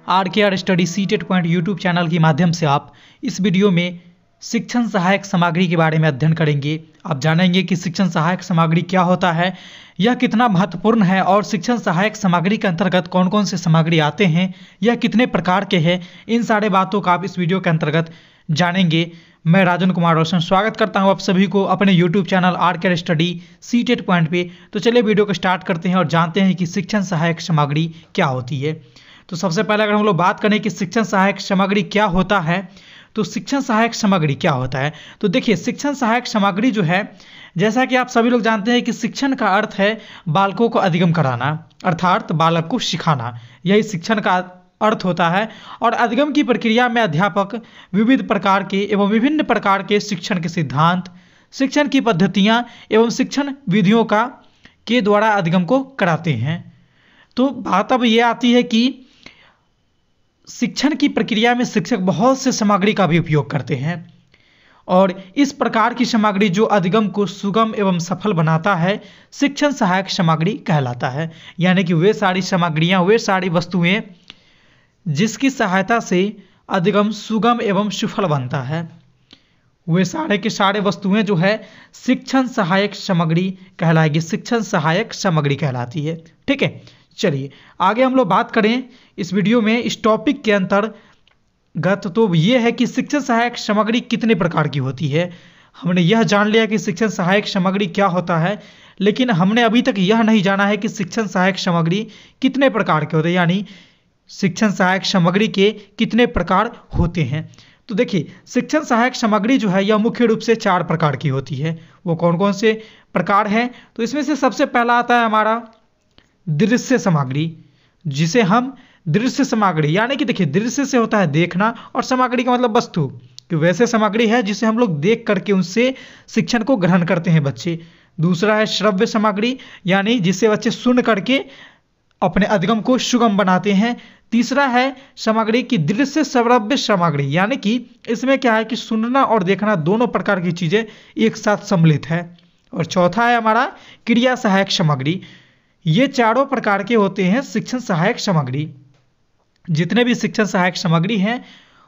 Are study CTET point YouTube channel के माध्यम से आप इस वीडियो में शिक्षण सहायक सामग्री के बारे में अध्ययन करेंगे। आप जानेंगे कि शिक्षण सहायक सामग्री क्या होता है, यह कितना महत्वपूर्ण है और शिक्षण सहायक सामग्री के अंतर्गत कौन कौन से सामग्री आते हैं, यह कितने प्रकार के हैं। इन सारे बातों का आप इस वीडियो के अंतर्गत जानेंगे। मैं राजन कुमार रोशन स्वागत करता हूं आप सभी को अपने YouTube channel are study CTET point पे। तो चलिए वीडियो को स्टार्ट करते हैं और जानते हैं कि शिक्षण सहायक सामग्री क्या होती है। तो सबसे पहले अगर हम लोग बात करें कि शिक्षण सहायक सामग्री क्या होता है, तो शिक्षण सहायक सामग्री क्या होता है, तो देखिए शिक्षण सहायक सामग्री जो है, जैसा कि आप सभी लोग जानते हैं कि शिक्षण का अर्थ है बालकों को अधिगम कराना, अर्थात बालक को सिखाना, यही शिक्षण का अर्थ होता है। और अधिगम की प्रक्रिया में अध्यापक विविध प्रकार के एवं विभिन्न प्रकार के शिक्षण के सिद्धांत, शिक्षण की पद्धतियां एवं शिक्षण विधियों के द्वारा अधिगम को कराते हैं। तो बात अब ये आती है कि शिक्षण की प्रक्रिया में शिक्षक बहुत से सामग्री का भी उपयोग करते हैं और इस प्रकार की सामग्री जो अधिगम को सुगम एवं सफल बनाता है, शिक्षण सहायक सामग्री कहलाता है। यानी कि वे सारी सामग्रियां, वे सारी वस्तुएं जिसकी सहायता से अधिगम सुगम एवं सफल बनता है, वे सारे के सारे वस्तुएं जो है शिक्षण सहायक सामग्री कहलाएगी, शिक्षण सहायक सामग्री कहलाती है। ठीक है, चलिए आगे हम लोग बात करें इस वीडियो में इस टॉपिक के अंतर्गत। तो ये है कि शिक्षण सहायक सामग्री कितने प्रकार की होती है। हमने यह जान लिया कि शिक्षण सहायक सामग्री क्या होता है, लेकिन हमने अभी तक यह नहीं जाना है कि शिक्षण सहायक सामग्री कितने प्रकार के होते हैं, यानी शिक्षण सहायक सामग्री के कितने प्रकार होते हैं। तो देखिए शिक्षण सहायक सामग्री जो है यह मुख्य रूप से 4 प्रकार की होती है। वो कौन कौन से प्रकार हैं, तो इसमें से सबसे पहला आता है हमारा दृश्य सामग्री, जिसे हम दृश्य सामग्री, यानी कि देखिए दृश्य से होता है देखना और सामग्री का मतलब वस्तु, कि वैसे सामग्री है जिसे हम लोग देख करके उनसे शिक्षण को ग्रहण करते हैं बच्चे। दूसरा है श्रव्य सामग्री, यानी जिसे बच्चे सुन करके अपने अधिगम को सुगम बनाते हैं। तीसरा है सामग्री की दृश्य श्रव्य सामग्री, यानी कि इसमें क्या है कि सुनना और देखना दोनों प्रकार की चीजें एक साथ सम्मिलित है। और चौथा है हमारा क्रिया सहायक सामग्री। ये चारों प्रकार के होते हैं शिक्षण सहायक सामग्री। जितने भी शिक्षण सहायक सामग्री हैं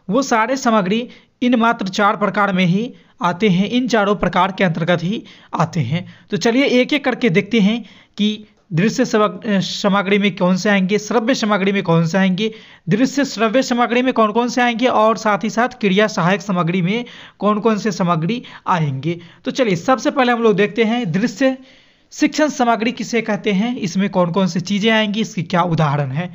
वो सारे सामग्री इन मात्र 4 प्रकार में ही आते हैं, इन चारों प्रकार के अंतर्गत ही आते हैं। तो चलिए एक एक करके देखते हैं कि दृश्य सामग्री में कौन से आएंगे, श्रव्य सामग्री में कौन से आएंगे, दृश्य श्रव्य सामग्री में कौन कौन से आएंगे और साथ ही साथ क्रिया सहायक सामग्री में कौन कौन से सामग्री आएंगे। तो चलिए सबसे पहले हम लोग देखते हैं दृश्य शिक्षण सामग्री किसे कहते हैं, इसमें कौन कौन सी चीजें आएंगी, इसकी क्या उदाहरण है।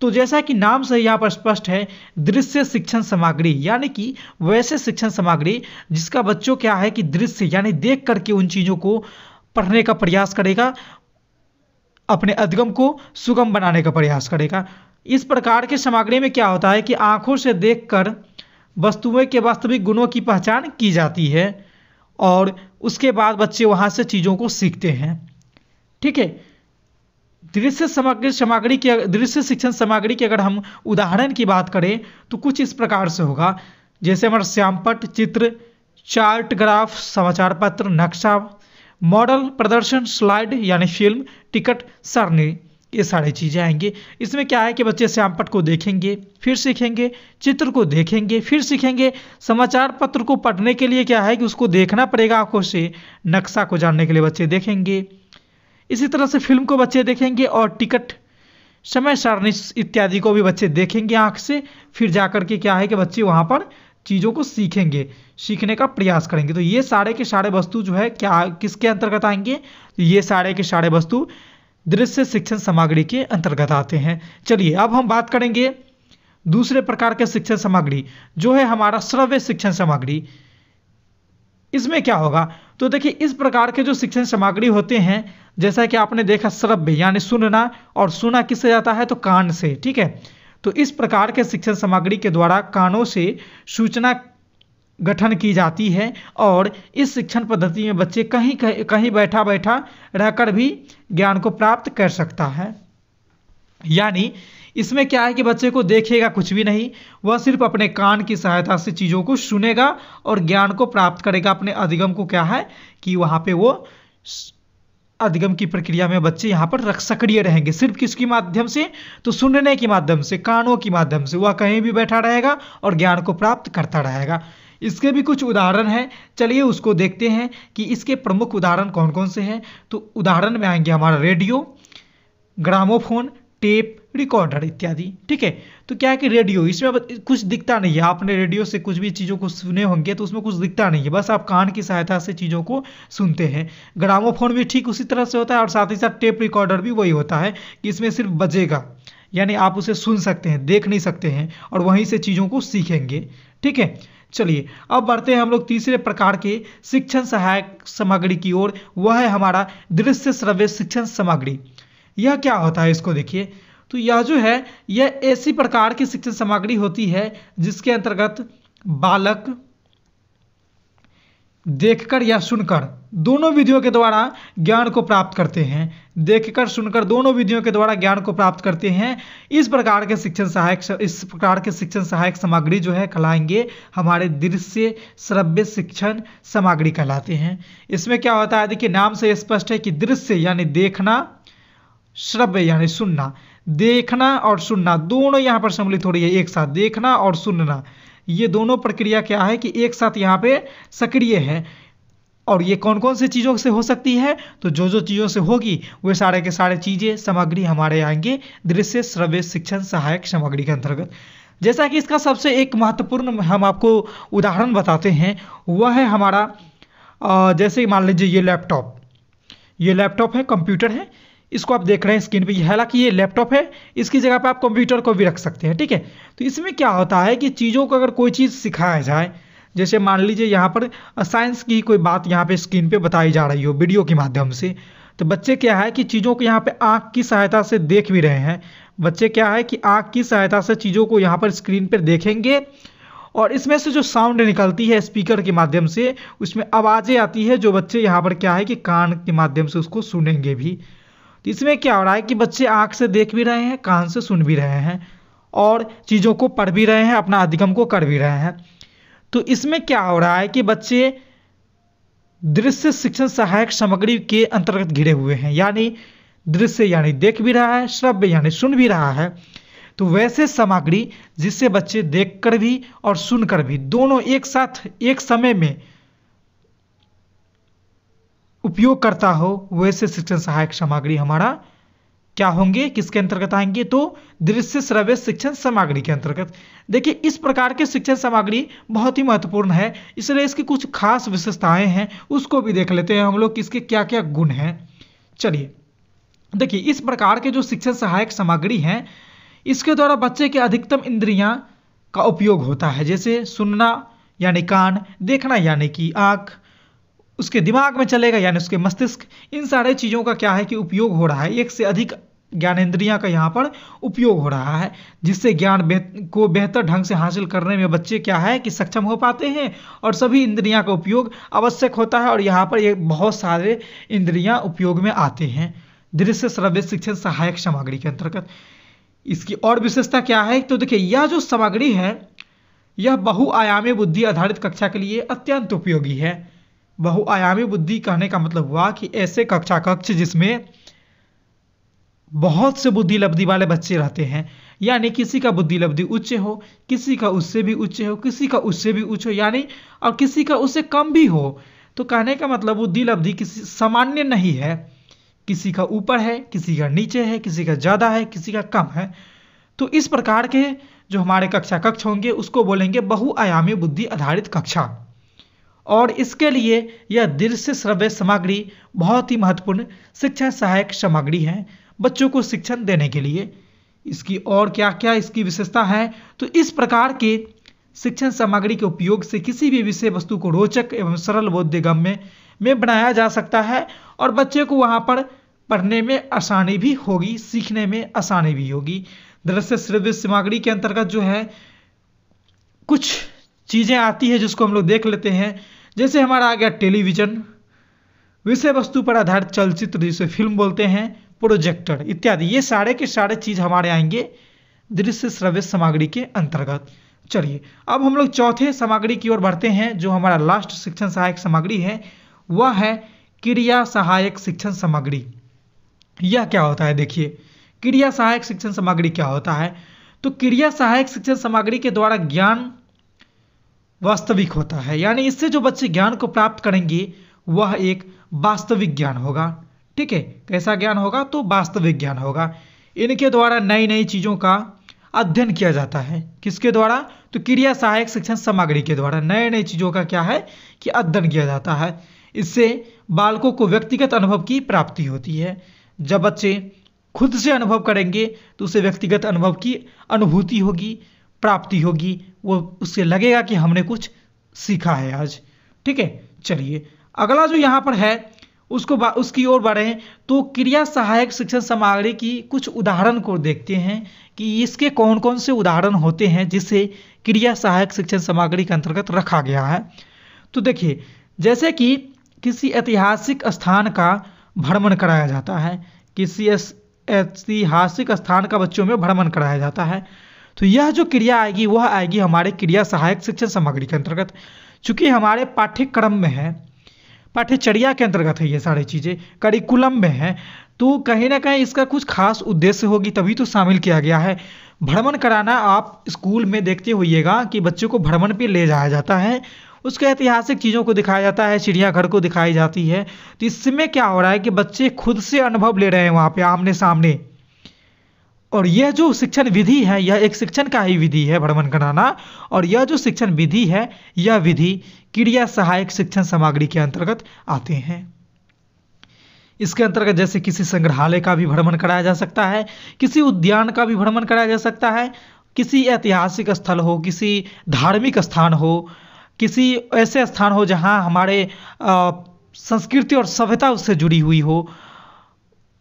तो जैसा कि नाम से यहाँ पर स्पष्ट है, दृश्य शिक्षण सामग्री, यानी कि वैसे शिक्षण सामग्री जिसका बच्चों क्या है कि दृश्य यानी देख करके उन चीजों को पढ़ने का प्रयास करेगा, अपने अधिगम को सुगम बनाने का प्रयास करेगा। इस प्रकार के सामग्री में क्या होता है कि आंखों से देखकर वस्तुओं के वास्तविक गुणों की पहचान की जाती है और उसके बाद बच्चे वहां से चीजों को सीखते हैं। ठीक है, दृश्य सामग्री की दृश्य शिक्षण सामग्री की अगर हम उदाहरण की बात करें तो कुछ इस प्रकार से होगा, जैसे हमारा श्यामपट्ट, चित्र, चार्ट, ग्राफ, समाचार पत्र, नक्शा, मॉडल, प्रदर्शन, स्लाइड यानी फिल्म, टिकट, सरणी, ये सारी चीजें आएंगी। इसमें क्या है कि बच्चे श्यामपट्ट को देखेंगे फिर सीखेंगे, चित्र को देखेंगे फिर सीखेंगे, समाचार पत्र को पढ़ने के लिए क्या है कि उसको देखना पड़ेगा आंखों से, नक्शा को जानने के लिए बच्चे देखेंगे, इसी तरह से फिल्म को बच्चे देखेंगे और टिकट, समय सारणी इत्यादि को भी बच्चे देखेंगे आंख से, फिर जाकर के क्या है कि बच्चे वहां पर चीज़ों को सीखेंगे, सीखने का प्रयास करेंगे। तो ये सारे के सारे वस्तु जो है क्या किसके अंतर्गत आएंगे, तो ये सारे के सारे वस्तु दृश्य शिक्षण सामग्री के अंतर्गत आते हैं। चलिए अब हम बात करेंगे दूसरे प्रकार के शिक्षण सामग्री जो है हमारा श्रव्य शिक्षण सामग्री। इसमें क्या होगा, तो देखिए इस प्रकार के जो शिक्षण सामग्री होते हैं, जैसा कि आपने देखा श्रव्य यानी सुनना, और सुना किससे जाता है तो कान से। ठीक है, तो इस प्रकार के शिक्षण सामग्री के द्वारा कानों से सूचना गठन की जाती है और इस शिक्षण पद्धति में बच्चे कहीं बैठा बैठा रहकर भी ज्ञान को प्राप्त कर सकता है। यानी इसमें क्या है कि बच्चे को देखेगा कुछ भी नहीं, वह सिर्फ अपने कान की सहायता से चीज़ों को सुनेगा और ज्ञान को प्राप्त करेगा। अपने अधिगम को क्या है कि वहाँ पे वो अधिगम की प्रक्रिया में बच्चे यहाँ पर सक्रिय रहेंगे। सिर्फ किसके माध्यम से? तो सुनने के माध्यम से, कानों के माध्यम से। वह कहीं भी बैठा रहेगा और ज्ञान को प्राप्त करता रहेगा। इसके भी कुछ उदाहरण हैं, चलिए उसको देखते हैं कि इसके प्रमुख उदाहरण कौन कौन से हैं। तो उदाहरण में आएंगे हमारा रेडियो, ग्रामोफोन, टेप, रिकॉर्डर इत्यादि। ठीक है, तो क्या है कि रेडियो, इसमें कुछ दिखता नहीं है। आपने रेडियो से कुछ भी चीज़ों को सुने होंगे तो उसमें कुछ दिखता नहीं है, बस आप कान की सहायता से चीज़ों को सुनते हैं। ग्रामोफोन भी ठीक उसी तरह से होता है, और साथ ही साथ टेप रिकॉर्डर भी वही होता है कि इसमें सिर्फ बजेगा, यानी आप उसे सुन सकते हैं, देख नहीं सकते हैं, और वहीं से चीज़ों को सीखेंगे। ठीक है, चलिए अब बढ़ते हैं हम लोग तीसरे प्रकार के शिक्षण सहायक सामग्री की ओर। वह है हमारा दृश्य श्रव्य शिक्षण सामग्री। यह क्या होता है, इसको देखिए। तो यह जो है, यह ऐसी प्रकार की शिक्षण सामग्री होती है जिसके अंतर्गत बालक देखकर या सुनकर दोनों विधियों के द्वारा ज्ञान को प्राप्त करते हैं। देखकर सुनकर दोनों विधियों के द्वारा ज्ञान को प्राप्त करते हैं। इस प्रकार के शिक्षण सहायक सामग्री जो है कहलाएंगे हमारे दृश्य श्रव्य शिक्षण सामग्री कहलाते हैं। इसमें क्या होता है, देखिए नाम से स्पष्ट है कि दृश्य यानी देखना, श्रव्य यानी सुनना। देखना और सुनना दोनों यहाँ पर सम्मिलित हो रही है एक साथ। देखना और सुनना, ये दोनों प्रक्रिया क्या है कि एक साथ यहाँ पे सक्रिय है। और ये कौन कौन सी चीज़ों से हो सकती है, तो जो जो चीज़ों से होगी वे सारे के सारे चीज़ें सामग्री हमारे आएंगे दृश्य श्रव्य शिक्षण सहायक सामग्री के अंतर्गत। जैसा कि इसका सबसे एक महत्वपूर्ण हम आपको उदाहरण बताते हैं, वह है हमारा जैसे मान लीजिए ये लैपटॉप है, कंप्यूटर है, इसको आप देख रहे हैं स्क्रीन पे। हालांकि ये लैपटॉप है, इसकी जगह पे आप कंप्यूटर को भी रख सकते हैं। ठीक है, तो इसमें क्या होता है कि चीज़ों को अगर कोई चीज़ सिखाया जाए, जैसे मान लीजिए यहाँ पर साइंस की कोई बात यहाँ पे स्क्रीन पे बताई जा रही हो वीडियो के माध्यम से, तो बच्चे क्या है कि चीज़ों को यहाँ पे आँख की सहायता से देख भी रहे हैं। बच्चे क्या है कि आँख की सहायता से चीज़ों को यहाँ पर स्क्रीन पर देखेंगे, और इसमें से जो साउंड निकलती है स्पीकर के माध्यम से, उसमें आवाज़ें आती है, जो बच्चे यहाँ पर क्या है कि कान के माध्यम से उसको सुनेंगे भी। तो इसमें क्या हो रहा है कि बच्चे आँख से देख भी रहे हैं, कान से सुन भी रहे हैं, और चीज़ों को पढ़ भी रहे हैं, अपना अधिगम को कर भी रहे हैं। तो इसमें क्या हो रहा है कि बच्चे दृश्य शिक्षण सहायक सामग्री के अंतर्गत घिरे हुए हैं, यानी दृश्य यानी देख भी रहा है, श्रव्य यानी सुन भी रहा है। तो वैसे सामग्री जिससे बच्चे देखकर भी और सुनकर भी दोनों एक साथ एक समय में उपयोग करता हो, वैसे शिक्षण सहायक सामग्री हमारा क्या होंगे, किसके अंतर्गत आएंगे, तो दृश्य श्रव्य शिक्षण सामग्री के अंतर्गत। देखिए इस प्रकार के शिक्षण सामग्री बहुत ही महत्वपूर्ण है, इसलिए इसकी कुछ खास विशेषताएं हैं, उसको भी देख लेते हैं हम लोग, किसके क्या क्या गुण हैं। चलिए देखिए, इस प्रकार के जो शिक्षण सहायक सामग्री हैं, इसके द्वारा बच्चे के अधिकतम इंद्रियां का उपयोग होता है। जैसे सुनना यानी कान, देखना यानी कि आँख, उसके दिमाग में चलेगा यानी उसके मस्तिष्क। इन सारे चीज़ों का क्या है कि उपयोग हो रहा है, एक से अधिक ज्ञानेंद्रियां का यहाँ पर उपयोग हो रहा है, जिससे ज्ञान को बेहतर ढंग से हासिल करने में बच्चे क्या है कि सक्षम हो पाते हैं, और सभी इंद्रियां का उपयोग आवश्यक होता है। और यहाँ पर ये बहुत सारे इंद्रियां उपयोग में आते हैं दृश्य श्रव्य शिक्षण सहायक सामग्री के अंतर्गत। इसकी और विशेषता क्या है, तो देखिए यह जो सामग्री है यह बहुआयामी बुद्धि आधारित कक्षा के लिए अत्यंत उपयोगी है। बहुआयामी बुद्धि कहने का मतलब हुआ कि ऐसे कक्ष जिसमें बहुत से बुद्धि लब्धि वाले बच्चे रहते हैं, यानी किसी का बुद्धि लब्धि उच्च हो, किसी का उससे भी उच्च हो, किसी का उससे भी उच्च हो, यानी और किसी का उससे कम भी हो। तो कहने का मतलब बुद्धि लब्धि किसी सामान्य नहीं है, किसी का ऊपर है, किसी का नीचे है, किसी का ज़्यादा है, किसी का कम है। तो इस प्रकार के जो हमारे कक्ष होंगे उसको बोलेंगे बहुआयामी बुद्धि आधारित कक्षा। और इसके लिए यह दृश्य श्रव्य सामग्री बहुत ही महत्वपूर्ण शिक्षण सहायक सामग्री है बच्चों को शिक्षण देने के लिए। इसकी और क्या क्या इसकी विशेषता है, तो इस प्रकार के शिक्षण सामग्री के उपयोग से किसी भी विषय वस्तु को रोचक एवं सरल बोधगम्य में बनाया जा सकता है, और बच्चे को वहाँ पर पढ़ने में आसानी भी होगी, सीखने में आसानी भी होगी। दृश्य श्रव्य सामग्री के अंतर्गत जो है कुछ चीज़ें आती है जिसको हम लोग देख लेते हैं। जैसे हमारा आ गया टेलीविज़न, विषय वस्तु पर आधारित चलचित्र जिसे फिल्म बोलते हैं, प्रोजेक्टर इत्यादि, ये सारे के सारे चीज़ हमारे आएंगे दृश्य श्रव्य सामग्री के अंतर्गत। चलिए अब हम लोग चौथे सामग्री की ओर बढ़ते हैं, जो हमारा लास्ट शिक्षण सहायक सामग्री है वह है क्रिया सहायक शिक्षण सामग्री। यह क्या होता है? देखिए, क्रिया सहायक शिक्षण सामग्री क्या होता है? तो क्रिया सहायक शिक्षण सामग्री के द्वारा ज्ञान वास्तविक होता है, यानी इससे जो बच्चे ज्ञान को प्राप्त करेंगे वह एक वास्तविक ज्ञान होगा। ठीक है, कैसा ज्ञान होगा? तो वास्तविक ज्ञान होगा। इनके द्वारा नई नई चीज़ों का अध्ययन किया जाता है। किसके द्वारा? तो क्रिया सहायक शिक्षण सामग्री के द्वारा नए नई चीज़ों का क्या है कि अध्ययन किया जाता है। इससे बालकों को व्यक्तिगत अनुभव की प्राप्ति होती है। जब बच्चे खुद से अनुभव करेंगे तो उसे व्यक्तिगत अनुभव की अनुभूति होगी, प्राप्ति होगी, वो उससे लगेगा कि हमने कुछ सीखा है आज। ठीक है, चलिए अगला जो यहाँ पर है उसकी ओर बढ़ें तो क्रिया सहायक शिक्षण सामग्री की कुछ उदाहरण को देखते हैं कि इसके कौन कौन से उदाहरण होते हैं जिसे क्रिया सहायक शिक्षण सामग्री के अंतर्गत रखा गया है। तो देखिए, जैसे कि किसी ऐतिहासिक स्थान का भ्रमण कराया जाता है, किसी ऐतिहासिक स्थान का बच्चों में भ्रमण कराया जाता है, तो यह जो क्रिया आएगी वह आएगी हमारे क्रिया सहायक शिक्षण सामग्री के अंतर्गत। चूँकि हमारे पाठ्यक्रम में है, पाठ्यचर्या के अंतर्गत है, ये सारी चीज़ें करिकुलम में है, तो कहीं ना कहीं इसका कुछ खास उद्देश्य होगी, तभी तो शामिल किया गया है। भ्रमण कराना आप स्कूल में देखते होइएगा कि बच्चों को भ्रमण पे ले जाया जाता है, उसके ऐतिहासिक चीज़ों को दिखाया जाता है, चिड़ियाघर को दिखाई जाती है। तो इसमें क्या हो रहा है कि बच्चे खुद से अनुभव ले रहे हैं वहाँ पे आमने सामने। और यह जो शिक्षण विधि है यह एक शिक्षण का ही विधि है, भ्रमण कराना। और यह जो शिक्षण विधि है यह विधि क्रिया सहायक शिक्षण सामग्री के अंतर्गत आते हैं। इसके अंतर्गत जैसे किसी संग्रहालय का भी भ्रमण कराया जा सकता है, किसी उद्यान का भी भ्रमण कराया जा सकता है, किसी ऐतिहासिक स्थल हो, किसी धार्मिक स्थान हो, किसी ऐसे स्थान हो जहाँ हमारे संस्कृति और सभ्यता उससे जुड़ी हुई हो,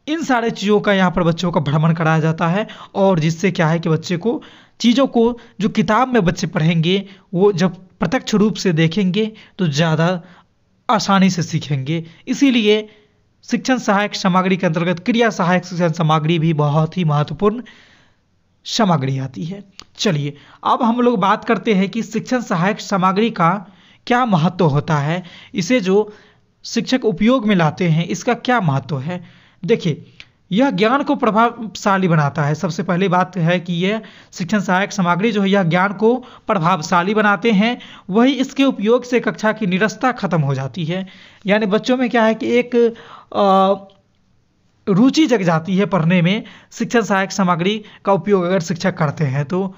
इन सारे चीज़ों का यहाँ पर बच्चों का भ्रमण कराया जाता है। और जिससे क्या है कि बच्चे को चीज़ों को जो किताब में बच्चे पढ़ेंगे वो जब प्रत्यक्ष रूप से देखेंगे तो ज़्यादा आसानी से सीखेंगे। इसीलिए शिक्षण सहायक सामग्री के अंतर्गत क्रिया सहायक शिक्षण सामग्री भी बहुत ही महत्वपूर्ण सामग्री आती है। चलिए अब हम लोग बात करते हैं कि शिक्षण सहायक सामग्री का क्या महत्व होता है, इसे जो शिक्षक उपयोग में लाते हैं इसका क्या महत्व है। देखिए, यह ज्ञान को प्रभावशाली बनाता है। सबसे पहली बात है कि यह शिक्षण सहायक सामग्री जो है यह ज्ञान को प्रभावशाली बनाते हैं, वही इसके उपयोग से कक्षा की निरस्ता खत्म हो जाती है। यानी बच्चों में क्या है कि एक रुचि जग जाती है पढ़ने में। शिक्षण सहायक सामग्री का उपयोग अगर शिक्षक करते हैं तो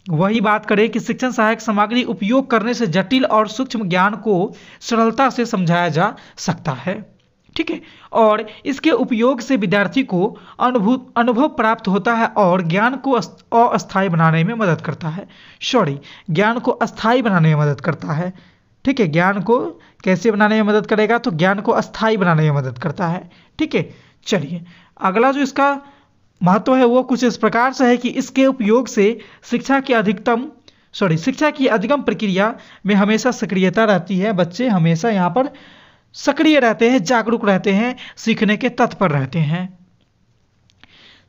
वही बात करें कि शिक्षण सहायक सामग्री उपयोग करने से जटिल और सूक्ष्म ज्ञान को सरलता से समझाया जा सकता है। ठीक है, और इसके उपयोग से विद्यार्थी को अनुभव प्राप्त होता है और ज्ञान को अस्थायी बनाने में मदद करता है। ज्ञान को अस्थायी बनाने में मदद करता है। ठीक है, ज्ञान को कैसे बनाने में मदद करेगा? तो ज्ञान को अस्थायी बनाने में मदद करता है। ठीक है, चलिए अगला जो इसका महत्व है वो कुछ इस प्रकार से है कि इसके उपयोग से शिक्षा की अधिगम प्रक्रिया में हमेशा सक्रियता रहती है। बच्चे हमेशा यहाँ पर सक्रिय रहते हैं, जागरूक रहते हैं, सीखने के तत्पर रहते हैं।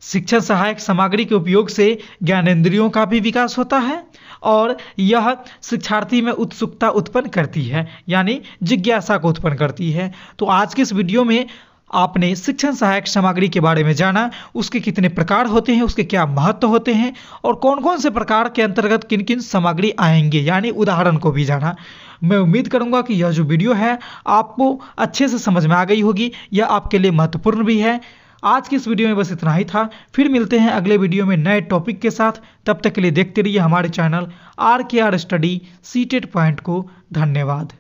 शिक्षण सहायक सामग्री के उपयोग से ज्ञानेंद्रियों का भी विकास होता है और यह शिक्षार्थी में उत्सुकता उत्पन्न करती है, यानी जिज्ञासा को उत्पन्न करती है। तो आज के इस वीडियो में आपने शिक्षण सहायक सामग्री के बारे में जाना, उसके कितने प्रकार होते हैं, उसके क्या महत्व होते हैं और कौन कौन से प्रकार के अंतर्गत किन किन सामग्री आएंगे, यानी उदाहरण को भी जाना। मैं उम्मीद करूंगा कि यह जो वीडियो है आपको अच्छे से समझ में आ गई होगी, यह आपके लिए महत्वपूर्ण भी है। आज की इस वीडियो में बस इतना ही था। फिर मिलते हैं अगले वीडियो में नए टॉपिक के साथ। तब तक के लिए देखते रहिए हमारे channel RKR study CTET point को। धन्यवाद।